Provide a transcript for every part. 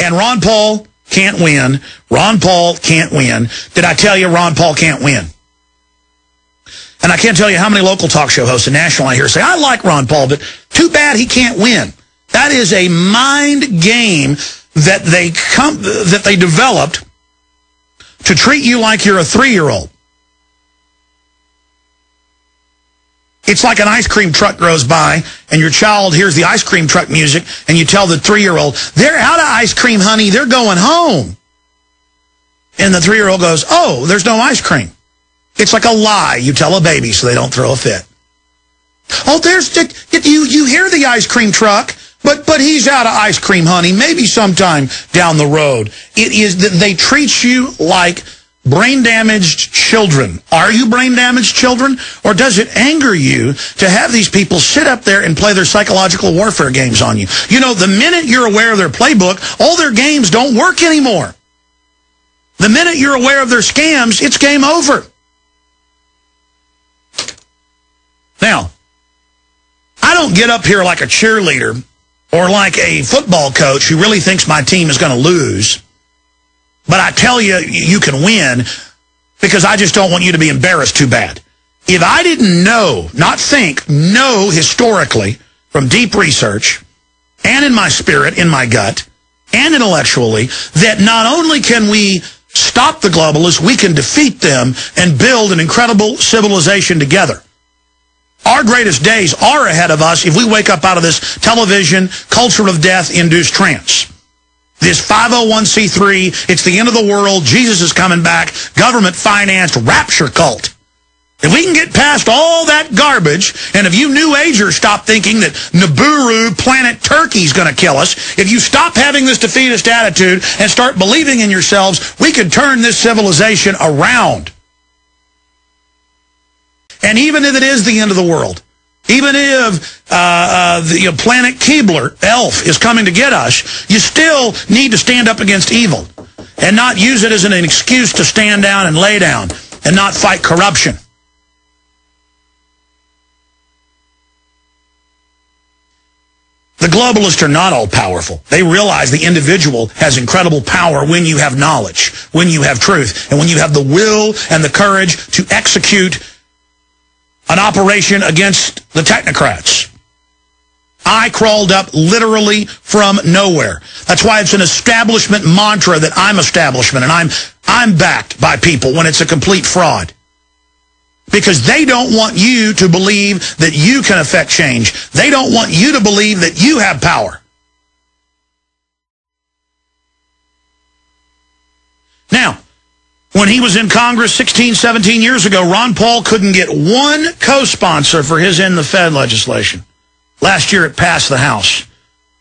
And Ron Paul can't win. Ron Paul can't win. Did I tell you Ron Paul can't win? And I can't tell you how many local talk show hosts and national I hear say, I like Ron Paul, but too bad he can't win. That is a mind game that they developed to treat you like you're a 3-year-old. It's like an ice cream truck goes by, and your child hears the ice cream truck music, and you tell the 3-year-old, they're out of ice cream, honey, they're going home. And the 3-year-old goes, oh, there's no ice cream. It's like a lie you tell a baby so they don't throw a fit. Oh, you hear the ice cream truck, but he's out of ice cream, honey, maybe sometime down the road. It is that they treat you like brain-damaged children. Are you brain-damaged children? Or does it anger you to have these people sit up there and play their psychological warfare games on you? You know, the minute you're aware of their playbook, all their games don't work anymore. The minute you're aware of their scams, it's game over. Now, I don't get up here like a cheerleader or like a football coach who really thinks my team is going to lose. But I tell you, you can win because I just don't want you to be embarrassed too bad. If I didn't know, not think, know historically from deep research and in my spirit, in my gut, and intellectually, that not only can we stop the globalists, we can defeat them and build an incredible civilization together. Our greatest days are ahead of us if we wake up out of this television culture of death-induced trance. This 501c3, it's the end of the world, Jesus is coming back, government-financed rapture cult. If we can get past all that garbage, and if you New Agers stop thinking that Nibiru, planet Turkey's going to kill us, if you stop having this defeatist attitude and start believing in yourselves, we could turn this civilization around. And even if it is the end of the world, even if the planet Keebler, Elf, is coming to get us, you still need to stand up against evil and not use it as an excuse to stand down and lay down and not fight corruption. The globalists are not all powerful. They realize the individual has incredible power when you have knowledge, when you have truth, and when you have the will and the courage to execute an operation against the technocrats. I crawled up literally from nowhere. That's why it's an establishment mantra that I'm establishment, and I'm backed by people when it's a complete fraud. Because they don't want you to believe that you can affect change. They don't want you to believe that you have power. Now, when he was in Congress 16, 17 years ago, Ron Paul couldn't get one co-sponsor for his End the Fed legislation. Last year it passed the House.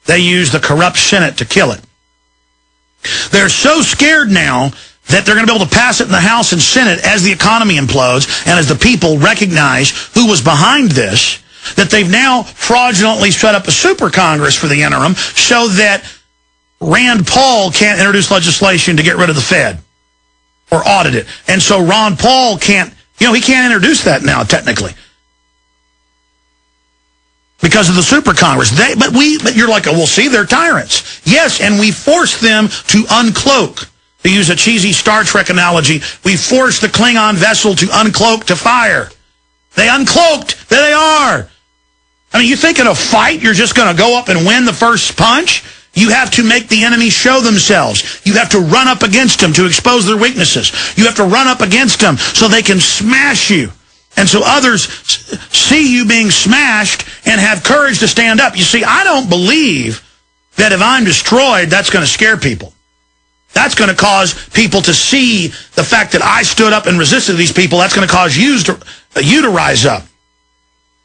They used the corrupt Senate to kill it. They're so scared now that they're going to be able to pass it in the House and Senate as the economy implodes and as the people recognize who was behind this, that they've now fraudulently set up a super Congress for the interim so that Rand Paul can't introduce legislation to get rid of the Fed or audit it. And so Ron Paul can't, he can't introduce that now, technically, because of the super Congress. But you're like, oh, well, see, they're tyrants. Yes, and we force them to uncloak. To use a cheesy Star Trek analogy, we force the Klingon vessel to uncloak to fire. They uncloaked. There they are. I mean, you think in a fight you're just going to go up and win the first punch? You have to make the enemy show themselves. You have to run up against them to expose their weaknesses. You have to run up against them so they can smash you. And so others see you being smashed and have courage to stand up. You see, I don't believe that if I'm destroyed, that's going to scare people. That's going to cause people to see the fact that I stood up and resisted these people. That's going to cause you to rise up.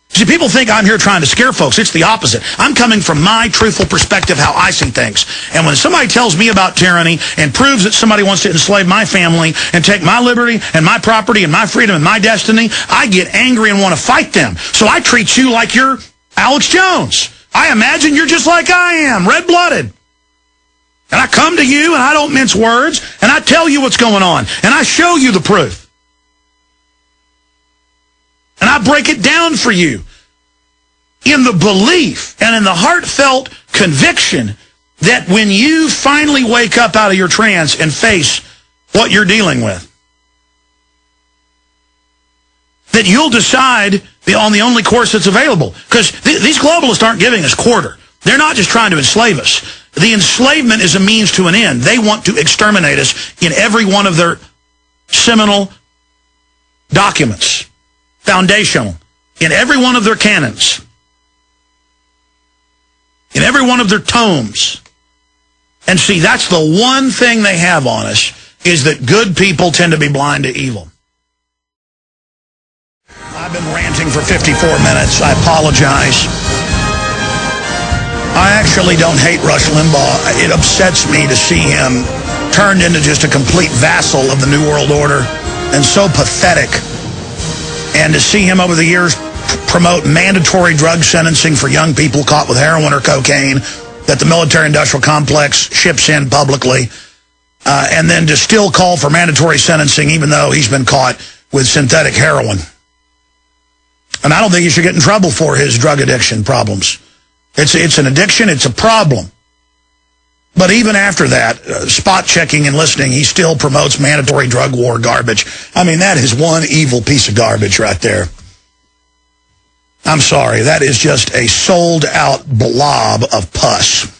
See, people think I'm here trying to scare folks. It's the opposite. I'm coming from my truthful perspective, how I see things. And when somebody tells me about tyranny and proves that somebody wants to enslave my family and take my liberty and my property and my freedom and my destiny, I get angry and want to fight them. So I treat you like you're Alex Jones. I imagine you're just like I am, red-blooded. And I come to you and I don't mince words and I tell you what's going on and I show you the proof. And I break it down for you in the belief and in the heartfelt conviction that when you finally wake up out of your trance and face what you're dealing with, that you'll decide on the only course that's available. Because these globalists aren't giving us quarter. They're not just trying to enslave us. The enslavement is a means to an end. They want to exterminate us in every one of their seminal documents, foundational, in every one of their canons, in every one of their tomes. And see, that's the one thing they have on us, is that good people tend to be blind to evil. I've been ranting for 54 minutes. I apologize. I actually don't hate Rush Limbaugh. It upsets me to see him turned into just a complete vassal of the New World Order, and so pathetic. And to see him over the years promote mandatory drug sentencing for young people caught with heroin or cocaine that the military-industrial complex ships in publicly, and then to still call for mandatory sentencing even though he's been caught with synthetic heroin. And I don't think he should get in trouble for his drug addiction problems. It's an addiction, it's a problem. But even after that, spot checking and listening, he still promotes mandatory drug war garbage. I mean, that is one evil piece of garbage right there. I'm sorry, that is just a sold-out blob of pus.